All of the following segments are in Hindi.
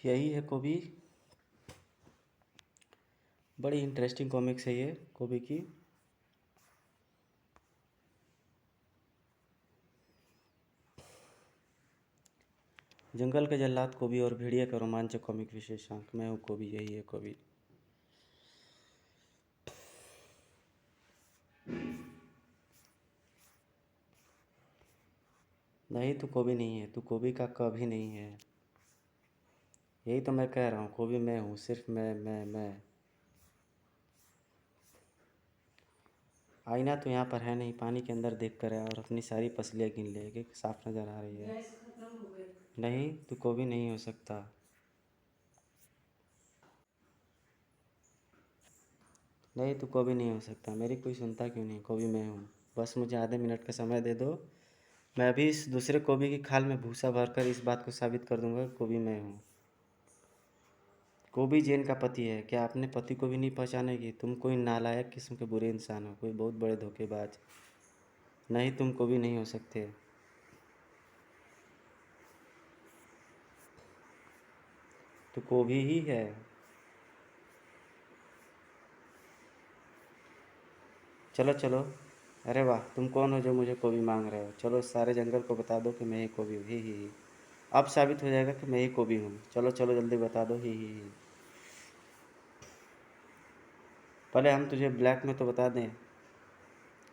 यही है कोबी। बड़ी इंटरेस्टिंग कॉमिक्स है ये कोबी की। जंगल के जल्लाद कोबी और भेड़िया का रोमांचक कॉमिक विशेषांक। मैं हूँ कोबी, यही है कोबी। नहीं, तू कोबी नहीं है, तू कोबी का कभी नहीं है। यही तो मैं कह रहा हूँ, कोबी मैं हूँ, सिर्फ मैं। आईना तो यहाँ पर है नहीं, पानी के अंदर देख कर है और अपनी सारी पसलियाँ गिन ले, एक साफ नज़र आ रही है। नहीं, तू कोबी नहीं हो सकता। नहीं, तू कोबी नहीं हो सकता। मेरी कोई सुनता क्यों नहीं? कोबी मैं हूँ। बस मुझे आधे मिनट का समय दे दो। मैं अभी इस दूसरे कोबी की खाल में भूसा भरकर इस बात को साबित कर दूंगा कि कोबी मैं हूँ। कोबी जेन का पति है। क्या अपने पति को भी नहीं पहचानेगी? तुम कोई नालायक किस्म के बुरे इंसान हो, कोई बहुत बड़े धोखेबाज। नहीं, तुम कोबी नहीं हो सकते। तो कोबी ही है। चलो चलो। अरे वाह, तुम कौन हो जो मुझे कोबी मांग रहे हो? चलो सारे जंगल को बता दो कि मैं ही कोबी हूँ। ही। अब साबित हो जाएगा कि मैं ही कोबी हूँ। चलो चलो जल्दी बता दो। ही। पहले हम तुझे ब्लैक में तो बता दें।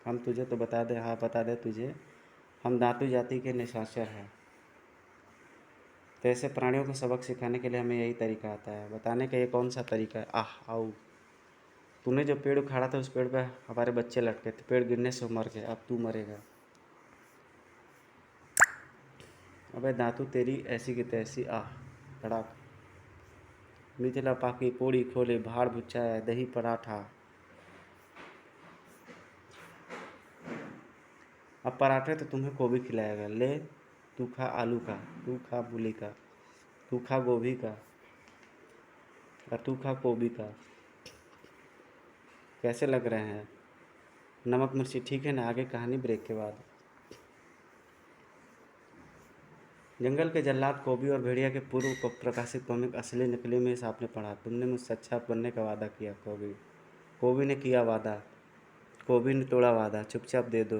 हम तुझे तो बता दें, हाँ बता दें तुझे। हम दांतु जाति के निशाचर हैं। तो ऐसे प्राणियों को सबक सिखाने के लिए हमें यही तरीका आता है। बताने का ये कौन सा तरीका है? आओ। तूने जो पेड़ उखाड़ा था उस पेड़ पे हमारे बच्चे लटके थे, पेड़ गिरने से मर गए, अब तू मरेगा। अबे दांतू तेरी ऐसी की तैसी। धड़ाक। मिथिला पाकी पोड़ी खोले भाड़ भुच्चाया दही पराठा। अब पराठे तो तुम्हें गोभी खिलाएगा। ले, तू खा आलू का, तू खा मूली का, तू खा गोभी का और तू खा गोभी का। कैसे लग रहे हैं? नमक मिर्ची ठीक है ना? आगे कहानी ब्रेक के बाद। जंगल के जल्लाद कोबी और भेड़िया के पूर्व को प्रकाशित कॉमिक असली नकली में से आपने पढ़ा। तुमने मुझसे अच्छा बनने का वादा किया। कोबी ने किया वादा। कोबी ने तोड़ा वादा। चुपचाप दे दो।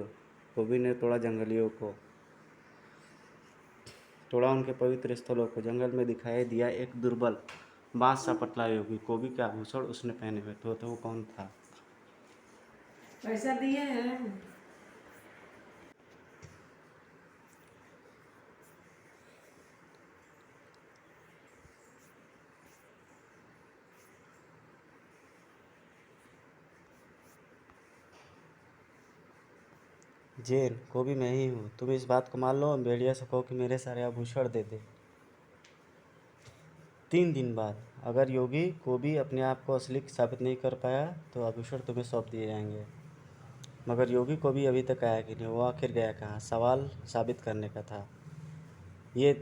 कोबी ने तोड़ा जंगलियों को, तोड़ा उनके पवित्र स्थलों को। जंगल में दिखाई दिया एक दुर्बल बांस सा पतला योगी। कोबी के आभूषण उसने पहने हुए तो वो कौन था? पैसा दिए हैं। जेन, कोबी मैं ही हूँ। तुम इस बात को मान लो। भेड़िया से कहो कि मेरे सारे आभूषण दे दे। 3 दिन बाद अगर योगी कोबी अपने आप को असली साबित नहीं कर पाया तो आभूषण तुम्हें सौंप दिए जाएंगे। मगर योगी कोबी अभी तक आया कि नहीं? वो आखिर गया कहाँ? सवाल साबित करने का था ये।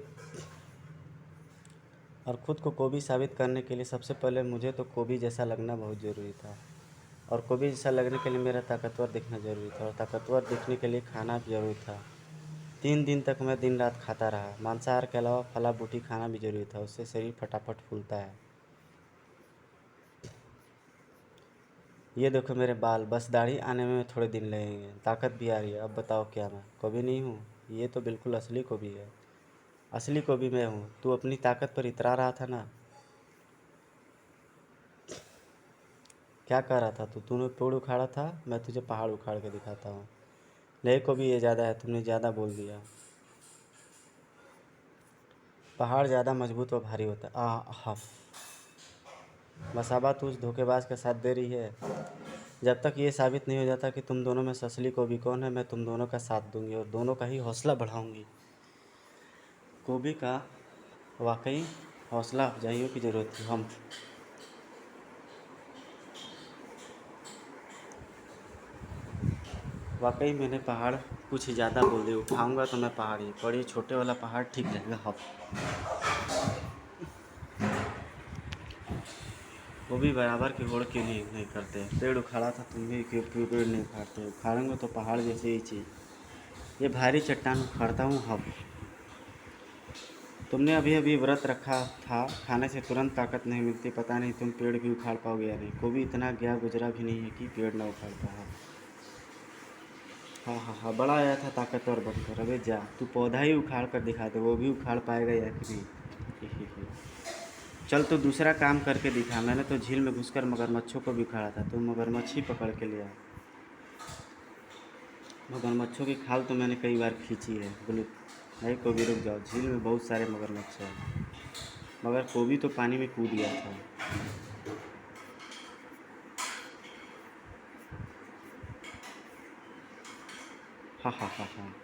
और ख़ुद को कोबी साबित करने के लिए सबसे पहले मुझे तो कोबी जैसा लगना बहुत ज़रूरी था। और कोबी जैसा लगने के लिए मेरा ताकतवर दिखना ज़रूरी था। और ताकतवर दिखने के लिए खाना भी ज़रूरी था। 3 दिन तक मैं दिन रात खाता रहा। मांसाहार के अलावा फला बूटी खाना भी ज़रूरी था, उससे शरीर फटाफट फूलता है। ये देखो मेरे बाल, बस दाढ़ी आने में थोड़े दिन लगेंगे। ताकत भी आ रही है। अब बताओ क्या मैं कोबी नहीं हूँ? ये तो बिल्कुल असली कोबी है। असली कोबी मैं हूँ। तू अपनी ताकत पर इतरा रहा था ना? क्या कह रहा था तूने पेड़ उखाड़ा था, मैं तुझे पहाड़ उखाड़ के दिखाता हूँ। नहीं कोबी, ये ज़्यादा है, तुमने ज़्यादा बोल दिया। पहाड़ ज़्यादा मजबूत और भारी होता है। हफ। मसाबा तू उस धोखेबाज का साथ दे रही है। जब तक ये साबित नहीं हो जाता कि तुम दोनों में से असली कोबी कौन है, मैं तुम दोनों का साथ दूंगी और दोनों का ही हौसला बढ़ाऊंगी। कोबी का वाकई हौसला अफजाइयों की ज़रूरत थी। हम वाकई मैंने पहाड़ कुछ ज़्यादा बोल दिया। उठाऊंगा तो मैं पहाड़ ही, बड़ी छोटे वाला पहाड़ ठीक रहेगा। हम वो भी बराबर की होड़ के लिए नहीं करते। पेड़ उखाड़ा था तुम भी क्यों? पेड़ नहीं उखाड़ते? उखाड़ेंगे तो पहाड़ जैसे ही चीज़। ये भारी चट्टान उखाड़ता हूँ। हम तुमने अभी अभी व्रत रखा था, खाने से तुरंत ताकत नहीं मिलती, पता नहीं तुम पेड़ भी उखाड़ पाओगे या नहीं। कोई इतना गया गुजरा भी नहीं है कि पेड़ ना उखाड़ पाओ। हाँ हाँ हाँ, बड़ा आया था ताकतवर बनकर। अबे जा, तू पौधा ही उखाड़ कर दिखा दे, वो भी उखाड़ पाएगा या कि नहीं। ही। चल तो दूसरा काम करके दिखा। मैंने तो झील में घुसकर मगरमच्छों को भी उखाड़ा था, तुम मगरमच्छ ही पकड़ के ले आए। मगरमच्छों की खाल तो मैंने कई बार खींची है। बोले भाई को भी रुक जाओ, झील में बहुत सारे मगरमच्छ हैं। मगर कोबी तो पानी में कूद गया था। हाँ हाँ हाँ हाँ।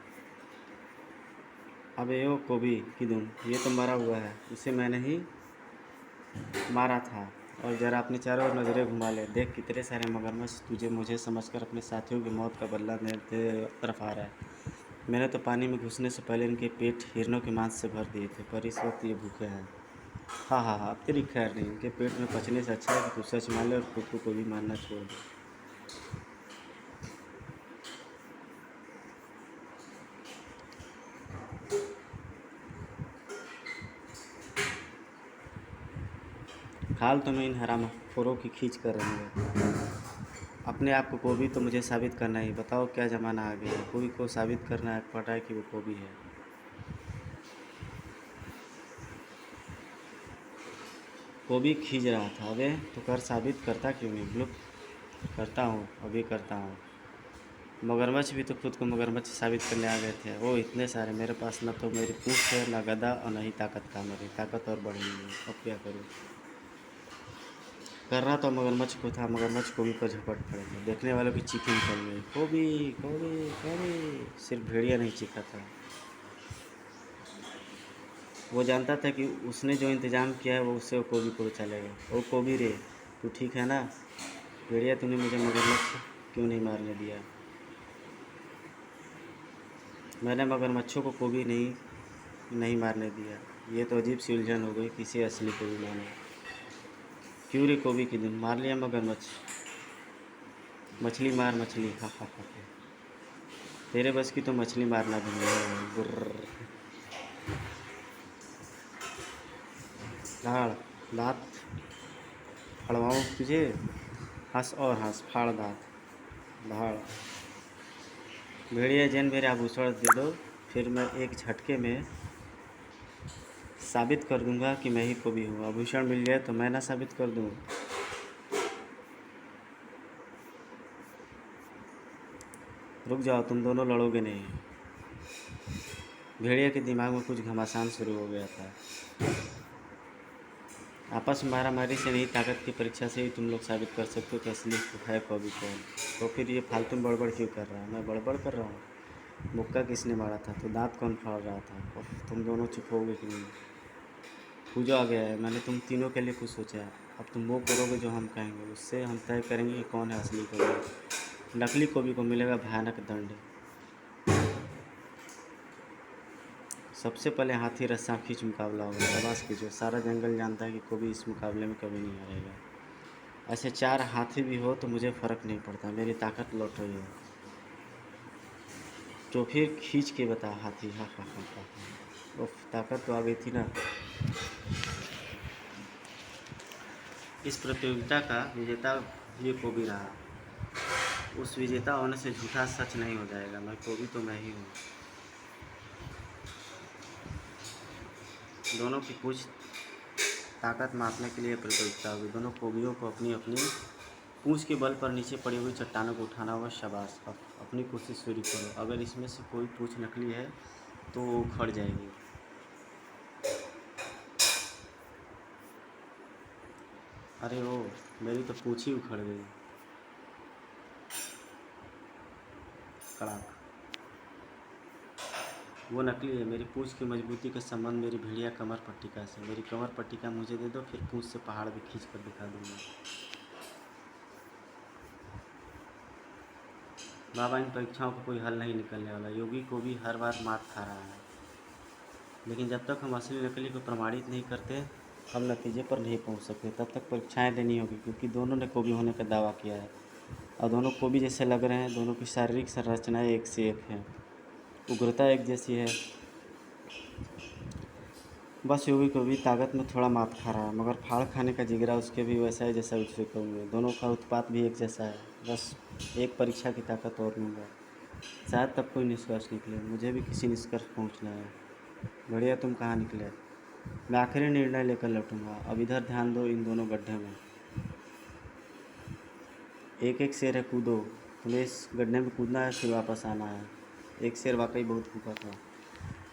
अबे ओ कोबी किदुम, ये तो मरा हुआ है, इसे मैंने ही मारा था। और ज़रा अपने चारों ओर नज़रें घुमा ले, देख कितने सारे मगरमच्छ तुझे मुझे समझकर अपने साथियों की मौत का बदला लेने तेरे तरफ आ रहा है। मैंने तो पानी में घुसने से पहले इनके पेट हिरणों के मांस से भर दिए थे, पर इस वक्त ये भूखे हैं। हाँ हाँ हाँ, अब तेरी खैर नहीं, इनके पेट में पचने से अच्छा है कि तू सच मान ले और खुद को भी मानना छोड़ दे। खाल तो मैं इन हरामखोरों की खींच कर रहूँगा। अपने आप को कोबी तो मुझे साबित करना ही। बताओ क्या ज़माना आ गया है, कोई को साबित करना है पड़ा है कि वो कोबी है। कोबी खींच रहा था। अबे तो कर, साबित करता क्यों नहीं। ब्लुप, करता हूँ, अभी करता हूँ। मगरमच्छ भी तो खुद को मगरमच्छ साबित करने आ गए थे। वो इतने सारे, मेरे पास न तो मेरी पूँछ है, न गदा, और न ही ताकत का। मेरी ताकत और बढ़ी नहीं है, अब क्या करूँ। करना तो मगरमच्छ को था, मगरमच्छ कोबी पर झपट पड़े थे। देखने वालों की चीखें निकल गई, कोबी कोबी कोबी। सिर्फ भेड़िया नहीं चीखा था। वो जानता था कि उसने जो इंतज़ाम किया है वो उससे वो कोबी को चलेगा। ओ कोबी रे, तू ठीक है ना। भेड़िया, तूने मुझे मगरमच्छ क्यों नहीं मारने दिया। मैंने मगरमच्छों को कोबी नहीं मारने दिया। ये तो अजीब सी उलझन हो गई, किसी असली कोबी मानो। क्यों रे कोबी की दिन मार लिया मगरमच्छ। मछली मार मछली, हा हा हा हा। तेरे बस की तो मछली मारना भी नहीं है। गुर्र। धाड़, दांत फड़वाऊँ तुझे। हंस और हंस, फाड़ दांत। धाड़। भेड़िया जैन मेरे आभूषण दे दो, फिर मैं एक झटके में साबित कर दूंगा कि मैं ही कोबी हूँ। आभूषण मिल गया तो मैं ना साबित कर दूँ। रुक जाओ, तुम दोनों लड़ोगे नहीं। भेड़िया के दिमाग में कुछ घमासान शुरू हो गया था। आपस में मारामारी से नहीं, ताकत की परीक्षा से ही तुम लोग साबित कर सकते हो कि असली है कौवी कौन। तो फिर ये फालतू में बड़बड़ क्यों कर रहा है। मैं बड़बड़ कर रहा हूँ। मुक्का किसने मारा था, तो दांत कौन फाड़ रहा था। तुम दोनों चुप होगे कि नहीं। पूजा आ गया है, मैंने तुम तीनों के लिए कुछ सोचा है। अब तुम वो करोगे जो हम कहेंगे, उससे हम तय करेंगे कि कौन है असली कौवी। नकली कौवी को मिलेगा भयानक दंड। सबसे पहले हाथी रस्सा खींच मुकाबला होगा। शाबाश कीजिए, सारा जंगल जानता है कि कोई इस मुकाबले में कभी नहीं हारेगा। ऐसे 4 हाथी भी हो तो मुझे फ़र्क नहीं पड़ता, मेरी ताकत लौट रही है। तो फिर खींच के बता हाथी। हाँ हाँ हाँ हाँ। उफ, ताकत तो आ गई थी ना। इस प्रतियोगिता का विजेता ये कोबी रहा। उस विजेता होने से झूठा सच नहीं हो जाएगा। मैं कोबी तो मैं ही हूँ। दोनों की पूछ ताकत मापने के लिए प्रतियोगिता होगी। दोनों कोबियों को अपनी अपनी पूंछ के बल पर नीचे पड़ी हुई चट्टानों को उठाना होगा। शाबाश, अब अपनी कोशिश शुरू करो। अगर इसमें से कोई पूंछ नकली है तो वो उखड़ जाएगी। अरे वो, मेरी तो पूंछ ही उखड़ गई। कड़ाक। वो नकली है। मेरी पूंछ की मजबूती का संबंध मेरी भेड़िया कमर पट्टिका से। मेरी कमर पट्टिका मुझे दे दो, फिर पूंछ से पहाड़ भी खींच कर दिखा दूंगा। बाबा, इन परीक्षाओं का कोई हल नहीं निकलने वाला। योगी को भी हर बार मात खा रहा है। लेकिन जब तक हम असली नकली को प्रमाणित नहीं करते, हम नतीजे पर नहीं पहुंच सकते। तब तक परीक्षाएं देनी होगी, क्योंकि दोनों ने कोबी होने का दावा किया है और दोनों कोबी जैसे लग रहे हैं। दोनों की शारीरिक संरचनाएं एक से एक हैं, उग्रता एक जैसी है। बस योगी को भी ताकत में थोड़ा मात खा रहा है, मगर फाड़ खाने का जिगरा उसके भी वैसा है जैसा उससे कहूँगे। दोनों का उत्पात भी एक जैसा है। बस एक परीक्षा की ताकत और लूँगा, शायद तब कोई निष्कर्ष निकले। मुझे भी किसी निष्कर्ष पहुँचना है। बढ़िया, तुम कहाँ निकले? मैं आखिरी निर्णय लेकर लौटूंगा। अब इधर ध्यान दो, इन दोनों गड्ढे में एक एक शेर है, कूदो। तुम्हें इस गड्ढे में कूदना है, फिर वापस आना है। एक शेर वाकई बहुत भूखा था।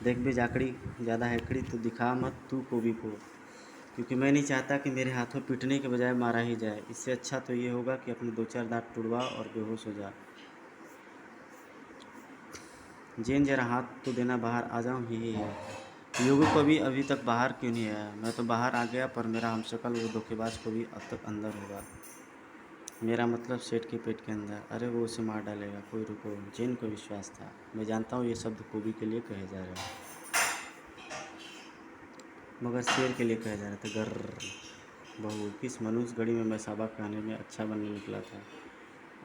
देख भी जाकड़ी ज़्यादा हैकड़ी तो दिखा मत तू कोबी को, क्योंकि मैं नहीं चाहता कि मेरे हाथों पीटने के बजाय मारा ही जाए। इससे अच्छा तो ये होगा कि अपने 2-4 दांत टुड़वा और बेहोश हो जा। जेन जरा हाथ तो देना, बाहर आ जाऊँ ही है। योगू को भी अभी तक बाहर क्यों नहीं आया? मैं तो बाहर आ गया, पर मेरा हमशक्ल वो धोखेबाज को भी अब तक अंदर होगा। मेरा मतलब सेठ के पेट के अंदर। अरे वो उसे मार डालेगा। कोई रुको, जेन को विश्वास था। मैं जानता हूँ ये शब्द कोबी के लिए कहे जा रहे हैं, मगर शेर के लिए कहा जा रहा था। गर्र बहू, किस मनुष्य घड़ी में मैं सबक कहने में अच्छा बनने निकला था।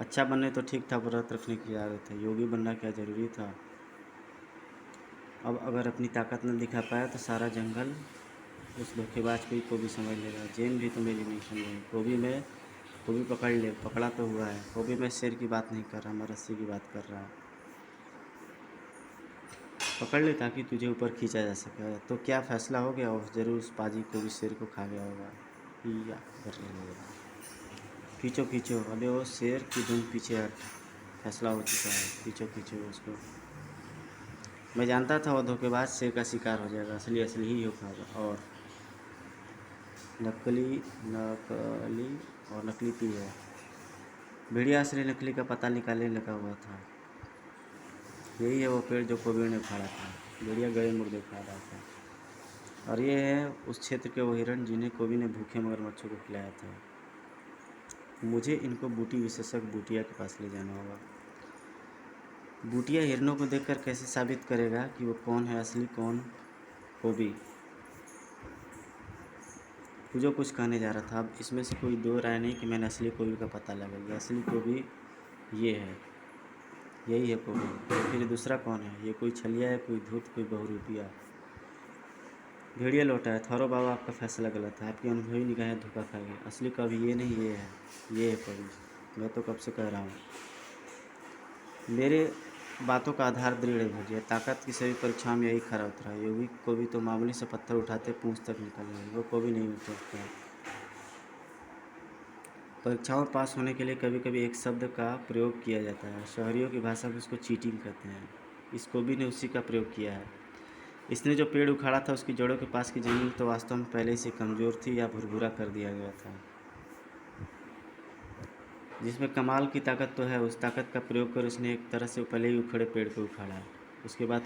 अच्छा बनने तो ठीक था, व्रत रखने की आदत है। योगी बनना क्या ज़रूरी था? अब अगर अपनी ताकत न दिखा पाया तो सारा जंगल उस धोखेबाज को भी समझ लेगा। जेन भी तो मेरी नहीं समझेगी। को भी पकड़ ले, पकड़ा तो हुआ है। को भी मैं शेर की बात नहीं कर रहा, मैं रस्सी की बात कर रहा। पकड़ ले ताकि तुझे ऊपर खींचा जा सके। तो क्या फैसला हो गया? और ज़रूर उस पाजी को भी शेर को खा गया होगा। या खींचो खींचो, अबे वो शेर की धुन पीछे हट। फैसला हो चुका है, खींचो खींचो उसको। मैं जानता था वो धोखेबाज शेर का शिकार हो जाएगा। असली असली ही हो खाएगा। और नकली नकली और नकली तू है। भेड़िया असली नकली का पता निकालने लगा हुआ था। यही है वो पेड़ जो कोबीर ने उखाड़ा था। भेड़िया गड़े मुर्दे खा रहा था। और ये है उस क्षेत्र के वो हिरण जिन्हें कोबी ने भूखे मगरमच्छों को खिलाया था। मुझे इनको बूटी विशेषज्ञ बूटिया के पास ले जाना होगा। बूटिया हिरणों को देखकर कैसे साबित करेगा कि वो कौन है असली, कौन कोबी? जो कुछ कहने जा रहा था, अब इसमें से कोई दो राय नहीं कि मैंने असली कोबी का पता लगा लिया। असली कोबी ये है, यही है कोबी। तो फिर दूसरा कौन है? ये कोई छलिया है, कोई धूत, कोई बहुरूपिया? भेड़िया लौटा है। थौरो बाबा, आपका फैसला गलत है। आपकी अनुभवी निगाहें धोखा खा गई। असली कवि ये नहीं, ये है कवि। मैं तो कब से कह रहा हूँ। मेरे बातों का आधार दृढ़ है भैया। ताकत की सभी परीक्षाओं में यही खरा उतरा है। योगी को भी तो मामूली से पत्थर उठाते पूंछ तक निकल गए। वो को भी नहीं उतरता। परीक्षाओं में पास होने के लिए कभी कभी एक शब्द का प्रयोग किया जाता है। शहरियों की भाषा में उसको चीटिंग कहते हैं। इस कोबी ने उसी का प्रयोग किया है। इसने जो पेड़ उखाड़ा था उसकी जड़ों के पास की ज़मीन तो वास्तव में पहले से कमज़ोर थी या भुरभुरा कर दिया गया था। जिसमें कमाल की ताकत तो है, उस ताकत का प्रयोग कर उसने एक तरह से पहले ही उखड़े पेड़ को उखाड़ा। उसके बाद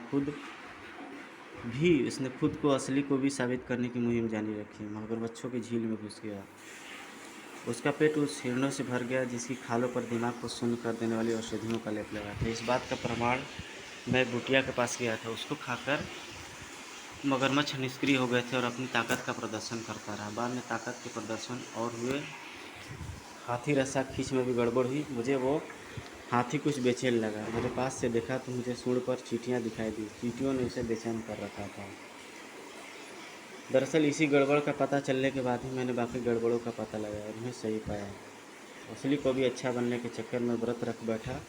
उसने खुद को असली को भी साबित करने की मुहिम जारी रखी। मगरमच्छों की झील में घुस गया। उसका पेट उस हिरणों से भर गया जिसकी खालों पर दिमाग को शून्य कर देने वाली औषधियों का लेप लगा था। इस बात का प्रमाण मैं बुटिया के पास गया था। उसको खाकर मगरमच्छ निष्क्रिय हो गए थे और अपनी ताकत का प्रदर्शन करता रहा। बाद में ताकत के प्रदर्शन और हुए। हाथी रस्सा खींच में भी गड़बड़ हुई। मुझे वो हाथी कुछ बेचैन लगा। मेरे पास से देखा तो मुझे सूंड पर चींटियाँ दिखाई दी। चींटियों ने उसे बेचैन कर रखा था। दरअसल इसी गड़बड़ का पता चलने के बाद ही मैंने बाकी गड़बड़ों का पता लगाया और उन्हें सही पाया। असली को भी अच्छा बनने के चक्कर में व्रत रख बैठा,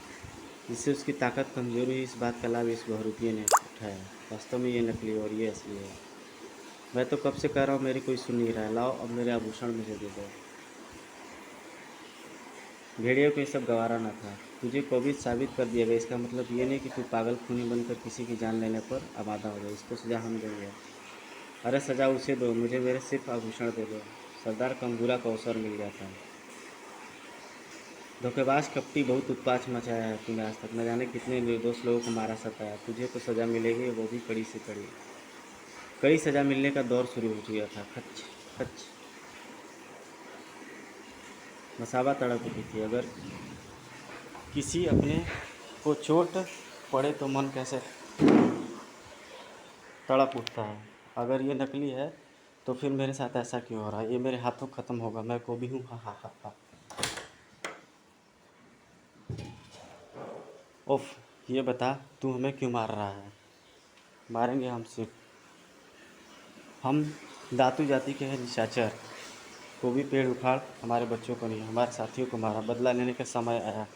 जिससे उसकी ताकत कमज़ोर हुई। इस बात का लाभ इस बहुरूपिये ने उठाया। वास्तव में ये नकली और ये असली है। मैं तो कब से कह रहा हूँ, मेरी कोई सुन नहीं रहा है। लाओ अब मेरे आभूषण मुझे दे दो। भेड़िया को ये सब गवारा न था। तुझे कोविड साबित कर दिया गया, इसका मतलब ये नहीं कि तू पागल खूनी बनकर किसी की जान लेने पर आबादा हो जाए। इसको सज़ा हम देंगे। अरे सज़ा उसे दो, मुझे मेरे सिर्फ आभूषण दे दो। सरदार कंगूरा को अवसर मिल जाता है। धोखेबाज कपटी, बहुत उत्पात मचाया है तूने आज तक। न जाने कितने निर्दोष लोगों को मारा सताया। तुझे तो सज़ा मिलेगी, वो भी कड़ी से कड़ी। कड़ी सज़ा मिलने का दौर शुरू हो चुका था। खच खच मसाबा तड़प उठी थी। अगर किसी अपने को चोट पड़े तो मन कैसे तड़प उठता है। अगर ये नकली है तो फिर मेरे साथ ऐसा क्यों हो रहा है? ये मेरे हाथों ख़त्म होगा। मैं को भी हूँ। हा हा हा हा। उफ, ये बता तू हमें क्यों मार रहा है? मारेंगे हम सिर्फ हम दातू जाति के हैं निशाचर। कोई पेड़ उखाड़ हमारे बच्चों को नहीं, हमारे साथियों को मारा। बदला लेने का समय आया।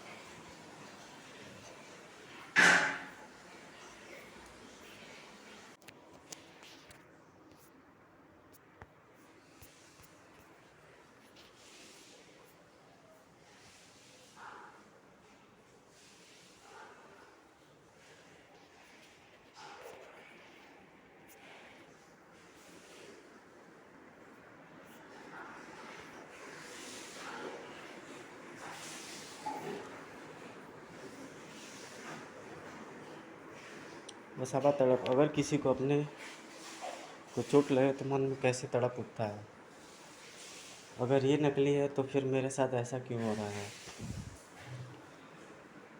मसाबा तड़प। अगर किसी को अपने को चोट लगे तो मन में कैसे तड़प उठता है। अगर ये नकली है तो फिर मेरे साथ ऐसा क्यों हो रहा है।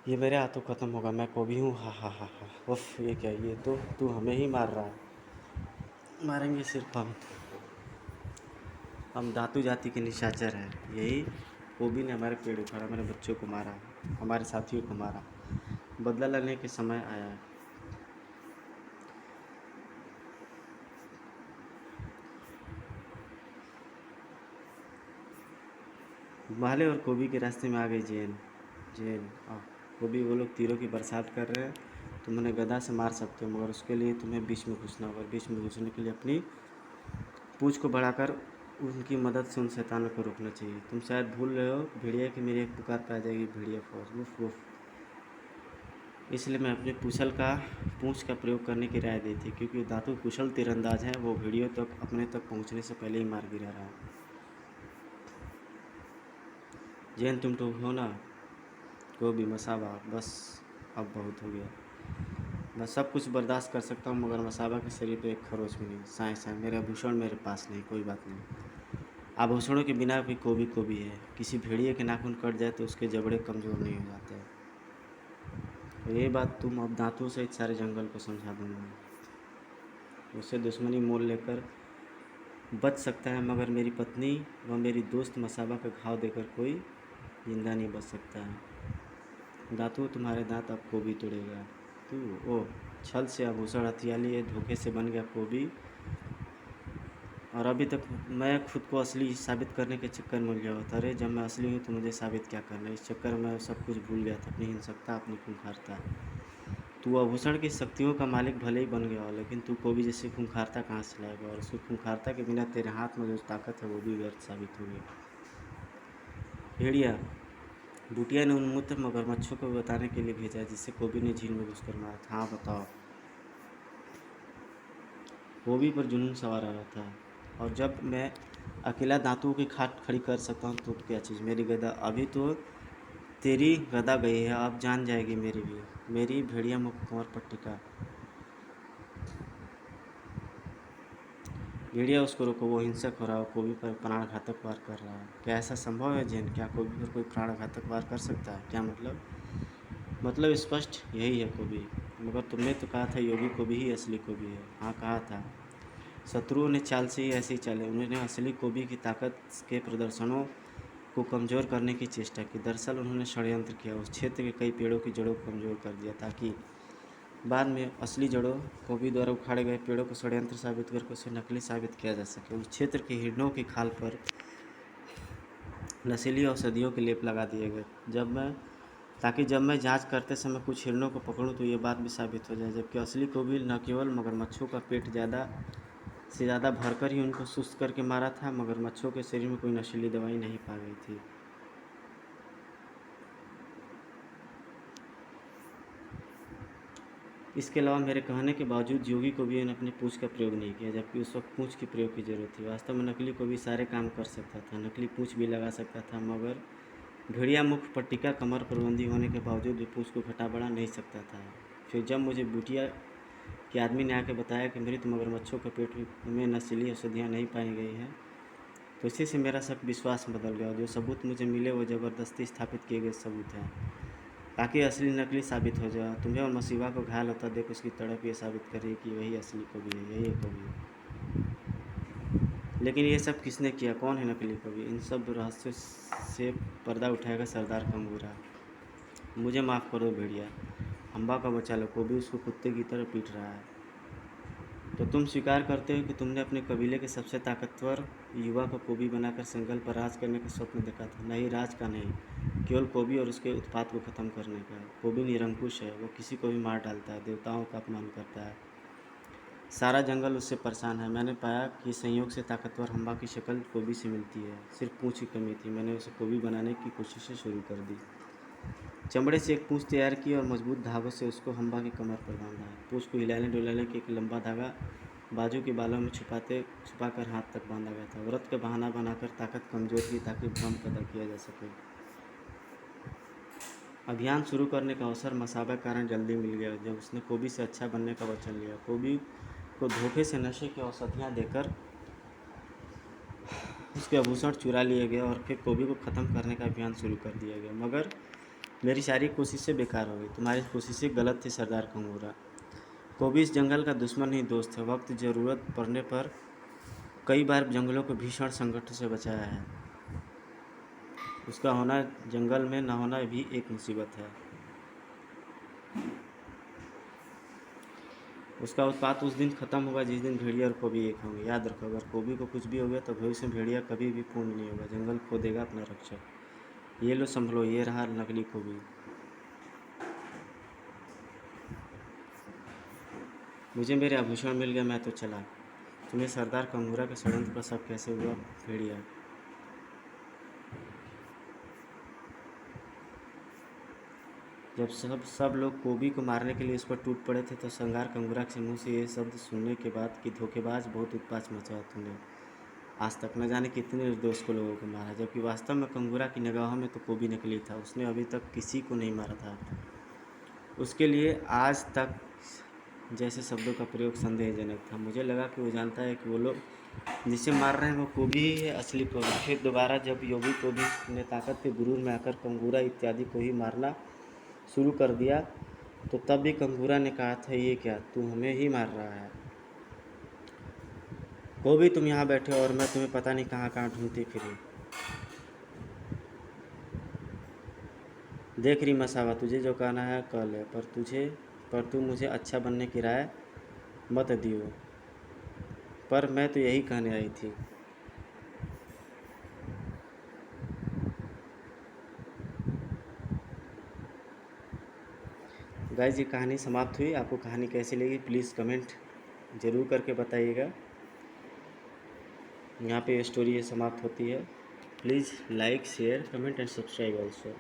ये मेरे हाथों ख़त्म होगा। मैं को भी हूँ। हा हा हा हा। उफ, ये क्या, ये तो तू हमें ही मार रहा है। मारेंगे सिर्फ हम धातु जाति के निशाचर हैं। यही कोबी ने हमारे पेड़ उखाड़ा, हमारे बच्चों को मारा, हमारे साथियों को मारा। बदला लेने के समय आया है। माले और कोबी के रास्ते में आ गई जेन। जेन कोबी, वो लोग तीरों की बरसात कर रहे हैं। तुम उन्हें गदा से मार सकते हो, मगर उसके लिए तुम्हें बीच में घुसना होगा। बीच में घुसने के लिए अपनी पूँछ को बढ़ाकर उनकी मदद से उन शैतानों को रोकना चाहिए। तुम शायद भूल रहे हो भेड़िया कि मेरी एक पुकार पे आ जाएगी भेड़िया फौज। Woof woof. इसलिए मैं अपने पूँछ का प्रयोग करने की राय दी थी, क्योंकि धातु कुशल तीरंदाज है। वो भेड़ियों तक अपने तक पहुंचने से पहले ही मार गिरा रहा है। जैन तुम तो हो ना, को भी मसाबा। बस अब बहुत हो गया। मैं सब कुछ बर्दाश्त कर सकता हूँ, मगर मसाबा के शरीर पे एक खरोच भी नहीं। साए साए, मेरे आभूषण मेरे पास नहीं। कोई बात नहीं, आभूषणों के बिना भी कोबी है। किसी भेड़िए के नाखून कट जाए तो उसके जबड़े कमज़ोर नहीं हो जाते। तो ये बात तुम अब दांतों सहित सारे जंगल को समझा दूँगा। उससे दुश्मनी मोल लेकर बच सकता है, मगर मेरी पत्नी व मेरी दोस्त मसाबा का घाव देकर कोई जिंदा नहीं बच सकता है। दांतों, तुम्हारे दांत अब कोबी तोड़ेगा। तू ओ छल से आभूषण हथिया लिए, धोखे से बन गया कोबी। और अभी तक मैं खुद को असली साबित करने के चक्कर में उलझा हुआ था। अरे जब मैं असली हूँ तो मुझे साबित क्या करना है। इस चक्कर में मैं सब कुछ भूल गया था, अपनी हिंसकता, अपनी खूंखारता। तू आभूषण की शक्तियों का मालिक भले ही बन गया हो, लेकिन तू कोबी जैसी खूंखारता कहाँ से लाएगा। और उसकी खूंखारता के बिना तेरे हाथ में जो ताकत है वो भी व्यर्थ साबित होगी। भेड़िया बुटिया ने उन्मत्त मगरमच्छों को बताने के लिए भेजा जिससे कोबी ने झील में घुसकर मारा था। हाँ बताओ। कोबी पर जुनून सवार आ रहा था। और जब मैं अकेला दांतों की खाट खड़ी कर सकता हूँ तो क्या चीज़ मेरी गदा। अभी तो तेरी गदा गई है, अब जान जाएगी मेरी भी। मेरी भेड़िया मुख कुंवर पट्टिका। भेड़िया उसको रोको, वो हिंसक हो रहा है। कोबी पर प्राणघातक वार कर रहा है। क्या ऐसा संभव है जैन? क्या कोबी पर कोई प्राणघातक वार कर सकता है? क्या मतलब स्पष्ट यही है कोबी। मगर तुमने तो कहा था योगी कोबी ही असली कोबी है। हाँ कहा था। शत्रुओं ने चाल से ही ऐसे ही चाले। उन्होंने असली कोबी की ताकत के प्रदर्शनों को कमज़ोर करने की चेष्टा की। दरअसल उन्होंने षड्यंत्र किया, उस क्षेत्र के कई पेड़ों की जड़ों को कमज़ोर कर दिया, ताकि बाद में असली जड़ों कोबी द्वारा उखाड़े गए पेड़ों को षड्यंत्र साबित करके उसे नकली साबित किया जा सके। उस क्षेत्र के हिरणों की खाल पर नशीली औषधियों के लेप लगा दिए गए, ताकि जब मैं जांच करते समय कुछ हिरणों को पकड़ूं तो ये बात भी साबित हो जाए। जबकि असली कोबी न केवल मगरमच्छों का पेट ज़्यादा से ज़्यादा भरकर ही उनको सुस्त करके मारा था, मगरमच्छों के शरीर में कोई नशीली दवाई नहीं पा गई थी। इसके अलावा मेरे कहने के बावजूद योगी कोबी ने अपनी पूँछ का प्रयोग नहीं किया, जबकि उस वक्त पूँछ के प्रयोग की जरूरत थी। वास्तव में नकली कोबी सारे काम कर सकता था। नकली पूँछ भी लगा सकता था, मगर भेड़िया मुख पट्टिका कमर पर बंधी होने के बावजूद भी पूँछ को घटा बढ़ा नहीं सकता था। फिर जब मुझे बुटिया के आदमी ने आके बताया कि मृत मगरमच्छों के पेट में नशीली औषधियाँ नहीं पाई गई हैं, तो इसी से मेरा शक विश्वास बदल गया। जो सबूत मुझे मिले वो ज़बरदस्ती स्थापित किए गए सबूत हैं, ताकि असली नकली साबित हो जाए। तुम्हें और मसीबा को घायल होता देख उसकी तड़प ये साबित कर रही कि वही असली कोबी है, यही है कोबी। लेकिन ये सब किसने किया? कौन है नकली कोबी? इन सब रहस्यों से पर्दा उठाएगा सरदार कंगूरा। मुझे माफ़ कर दो भेड़िया। अम्बा का बचा लो। कोबी उसको कुत्ते की तरह पीट रहा है। तो तुम स्वीकार करते हो कि तुमने अपने कबीले के सबसे ताकतवर युवा को कोबी बनाकर संगल पर राज करने का स्वप्न देखा था। नहीं, राज का नहीं, केवल कोबी और उसके उत्पात को ख़त्म करने का। कोबी निरंकुश है, वो किसी को भी मार डालता है, देवताओं का अपमान करता है, सारा जंगल उससे परेशान है। मैंने पाया कि संयोग से ताकतवर हम्बा की शक्ल कोबी से मिलती है। सिर्फ पूँछ की कमी थी, मैंने उसे कोबी बनाने की कोशिशें शुरू कर दी। चमड़े से एक पूँछ तैयार की और मजबूत धागों से उसको हम्बा की कमर पर बांधा। पूँछ को हिलाने डुलाने के एक लंबा धागा बाजू के बालों में छुपाकर हाथ तक बांधा गया था। व्रत का बहाना बनाकर ताकत कमजोर की ताकि भ्रम पैदा किया जा सके। अभियान शुरू करने का अवसर मसाबा के कारण जल्दी मिल गया जब उसने कोबी से अच्छा बनने का वचन लिया। कोबी को धोखे से नशे की औषधियाँ देकर उसके आभूषण चुरा लिए गए और फिर कोबी को ख़त्म करने का अभियान शुरू कर दिया गया। मगर मेरी सारी कोशिशें बेकार हो गई। तुम्हारी कोशिशें गलत थी सरदार कंगूरा। कोबी इस जंगल का दुश्मन ही दोस्त है। वक्त ज़रूरत पड़ने पर कई बार जंगलों को भीषण संकट से बचाया है। उसका होना जंगल में न होना भी एक मुसीबत है। उसका उत्पात उस दिन ख़त्म होगा जिस दिन भेड़िया और कोबी एक होंगे। याद रखो, अगर कोबी को कुछ भी हो गया तो भविष्य में भेड़िया कभी भी पूर्ण नहीं होगा। जंगल खो देगा अपना रक्षक। ये लो संभलो, ये रहा नकली कोबी। मुझे मेरे आभूषण मिल गया, मैं तो चला। तुम्हें सरदार कंगूरा के षड्यंत्र का सब कैसे हुआ भेड़िया? जब सब लोग कोबी को मारने के लिए उस पर टूट पड़े थे तो सरदार कंगूरा के मुंह से ये शब्द सुनने के बाद कि धोखेबाज, बहुत उत्पात मचाया तूने। आज तक न जाने कितने निर्दोष को लोगों को मारा, जबकि वास्तव में कंगूरा की निगाहों में तो कोबी नकली था। उसने अभी तक किसी को नहीं मारा था। उसके लिए आज तक जैसे शब्दों का प्रयोग संदेहजनक था। मुझे लगा कि वो जानता है कि वो लोग जिसे मार रहे हैं वो कोबी ही है, असली कोबी। फिर दोबारा जब योगी कोबी ने ताकत के गुरूर में आकर कंगूरा इत्यादि को ही मारना शुरू कर दिया तो तब भी कंगूरा ने कहा था, ये क्या, तू हमें ही मार रहा है? कोबी, तुम यहाँ बैठे और मैं तुम्हें पता नहीं कहाँ कहाँ ढूंढती फिरी। देख रही मसावा, तुझे जो कहना है कह ले, पर तू मुझे अच्छा बनने की राय मत दियो। पर मैं तो यही कहने आई थी। गाइस, ये कहानी समाप्त हुई। आपको कहानी कैसी लगी प्लीज़ कमेंट ज़रूर करके बताइएगा। यहाँ पे स्टोरी ये समाप्त होती है। Please like, share, comment and subscribe also.